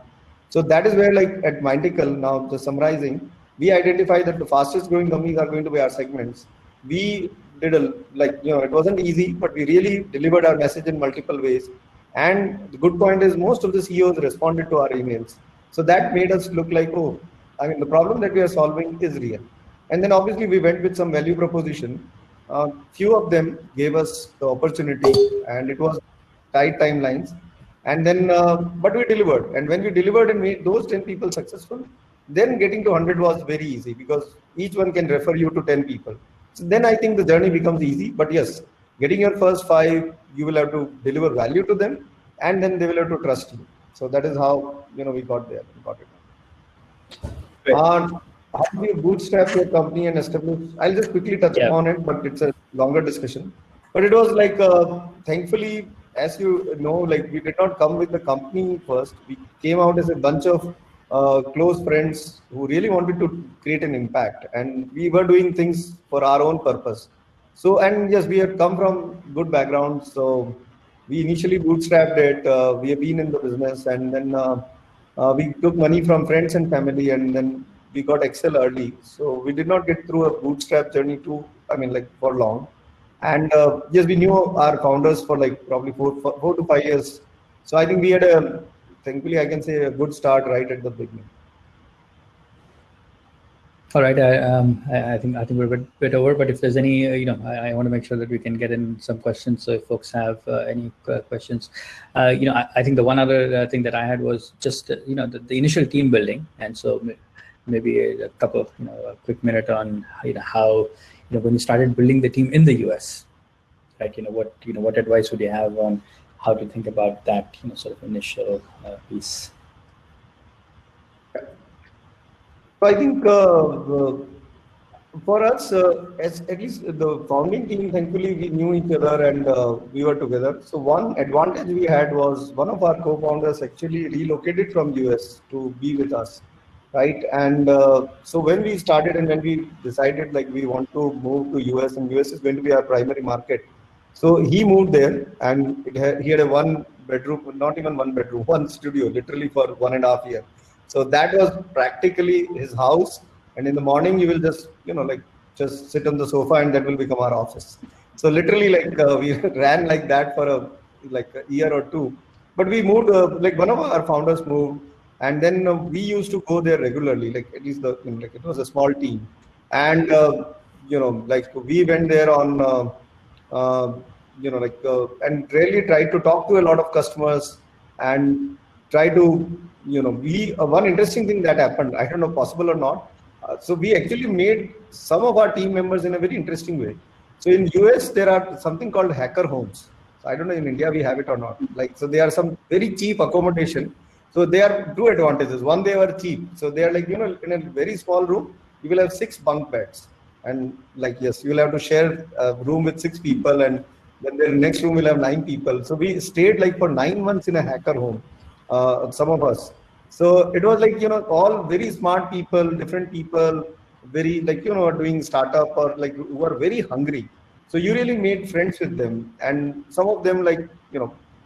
So that is where, like at Mindtickle, now just summarizing, we identified that the fastest growing companies are going to be our segments. We did it wasn't easy, but we really delivered our message in multiple ways. And the good point is most of the CEOs responded to our emails. So that made us look like, oh, I mean, the problem that we are solving is real. And then obviously we went with some value proposition. Few of them gave us the opportunity, and it was tight timelines. And then, but we delivered. And when we delivered and made those 10 people successful, then getting to 100 was very easy, because each one can refer you to 10 people. So then I think the journey becomes easy. But yes, getting your first 5, you will have to deliver value to them, and then they will have to trust you. So that is how we got there. We got it. How do you bootstrap your company and establish? I'll just quickly touch upon it, but it's a longer discussion. But it was like, thankfully, as you know, like we did not come with the company first. We came out as a bunch of close friends who really wanted to create an impact, and we were doing things for our own purpose. So, and yes, we had come from good backgrounds. So we initially bootstrapped it. We have been in the business, and then we took money from friends and family, and then we got Excel early. So we did not get through a bootstrap journey for long. And yes, we knew our founders for like probably 4 to 5 years. So I think we had thankfully, I can say a good start right at the beginning. All right. I think we're a bit over, but if there's any, I want to make sure that we can get in some questions. So if folks have any questions, I think the one other thing that I had was just, the initial team building. And so maybe a couple of, a quick minute on, how, when you started building the team in the US, right? What advice would you have on how to think about that, sort of initial piece? So I think For us, at least the founding team, thankfully we knew each other and we were together. So one advantage we had was one of our co-founders actually relocated from US to be with us, right? And so when we started and when we decided like we want to move to US and US is going to be our primary market, so he moved there and he had a one bedroom, not even one bedroom, one studio, literally for 1.5 years. So that was practically his house. And in the morning, you will just, like just sit on the sofa and that will become our office. So literally like we ran like that for a year or two. But we moved, like one of our founders moved and then we used to go there regularly, like at least like it was a small team. And, like we went there on, and really try to talk to a lot of customers and try to, we one interesting thing that happened, I don't know possible or not. So we actually made some of our team members in a very interesting way. So in US, there are something called hacker homes. So I don't know in India we have it or not. Like, so they are some very cheap accommodation. So they are two advantages. One, they were cheap. So they are like, in a very small room, you will have 6 bunk beds. And like, yes, you will have to share a room with 6 people and then the next room will have 9 people. So we stayed like for 9 months in a hacker home, some of us. So it was like, all very smart people, different people, very like, doing startup or like who are very hungry. So you really made friends with them. And some of them like,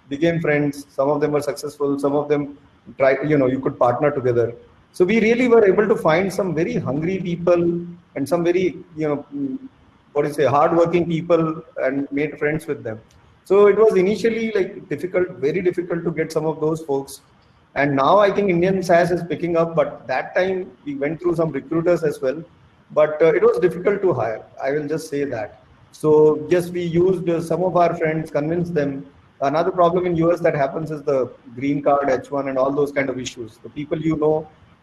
became friends. Some of them were successful. Some of them tried, you could partner together. So we really were able to find some very hungry people and some very, hardworking people and made friends with them. So it was initially like difficult, very difficult to get some of those folks. And now I think Indian SaaS is picking up, but that time we went through some recruiters as well. But it was difficult to hire. I will just say that. So yes, we used some of our friends, convinced them. Another problem in US that happens is the green card, H1 and all those kind of issues. The people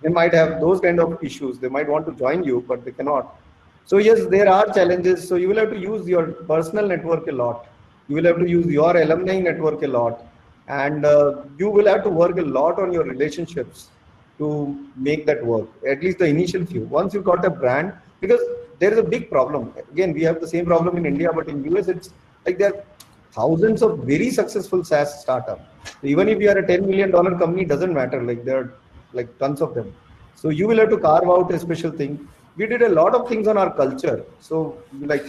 they might have those kind of issues. They might want to join you, but they cannot. So yes, there are challenges. So you will have to use your personal network a lot. You will have to use your alumni network a lot. And you will have to work a lot on your relationships to make that work, at least the initial few. Once you got a brand, because there is a big problem. Again, we have the same problem in India, but in US, it's like there are thousands of very successful SaaS startups. So even if you are a $10 million company, it doesn't matter. Like there are like tons of them. So you will have to carve out a special thing. We did a lot of things on our culture. So like,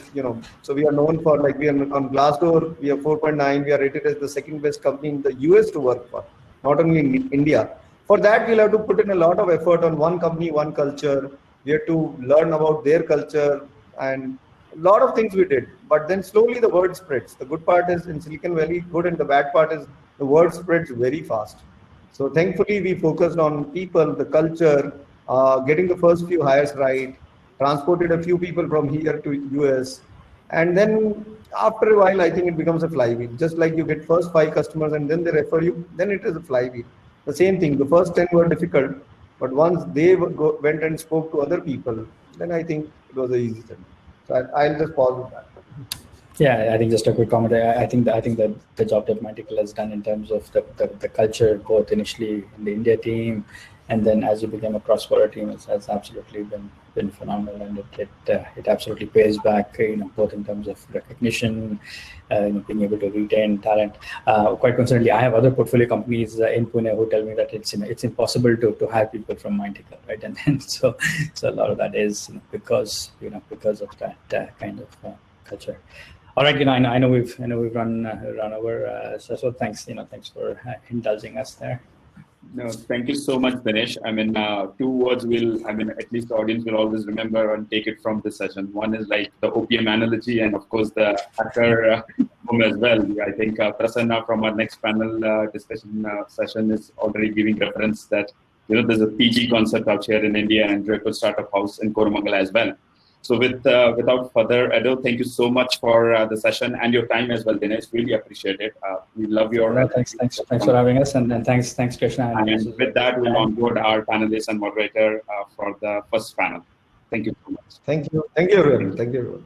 so we are known for like, we are on Glassdoor, we are 4.9, we are rated as the second best company in the US to work for, not only in India. For that, we'll have to put in a lot of effort on one company, one culture. We have to learn about their culture and a lot of things we did. But then slowly the word spreads. The good part is in Silicon Valley, good, and the bad part is the word spreads very fast. So thankfully, we focused on people, the culture, getting the first few hires right, transported a few people from here to US. And then after a while, I think it becomes a flywheel. Just like you get first 5 customers and then they refer you, then it is a flywheel. The same thing, the first 10 were difficult, but once they went and spoke to other people, then I think it was an easy thing. So I'll just pause with that. Yeah, I think just a quick comment. I think that the job that Myntical has done in terms of the culture, both initially in the India team, and then as you became a cross-border team, has absolutely been phenomenal, and it absolutely pays back, both in terms of recognition, being able to retain talent. Quite coincidentally, I have other portfolio companies in Pune who tell me that it's impossible to hire people from Myntical, right? And then so a lot of that is because of that kind of culture. All right, I know we've run over. So thanks, thanks for indulging us there. No, thank you so much, Dinesh. I mean, 2 words at least the audience will always remember and take it from this session. One is like the OPM analogy, and of course the hacker home as well. I think Prasanna from our next panel discussion session is already giving reference that there's a PG concept out here in India and Draper Startup House in Koramangala as well. So without further ado, thank you so much for the session and your time as well, Dinesh. Really appreciate it. We love your... Thanks for having us, and thanks Krishna. And with that, we'll onboard our panelist and moderator for the first panel. Thank you so much. Thank you. Thank you, everyone. Thank you, everyone.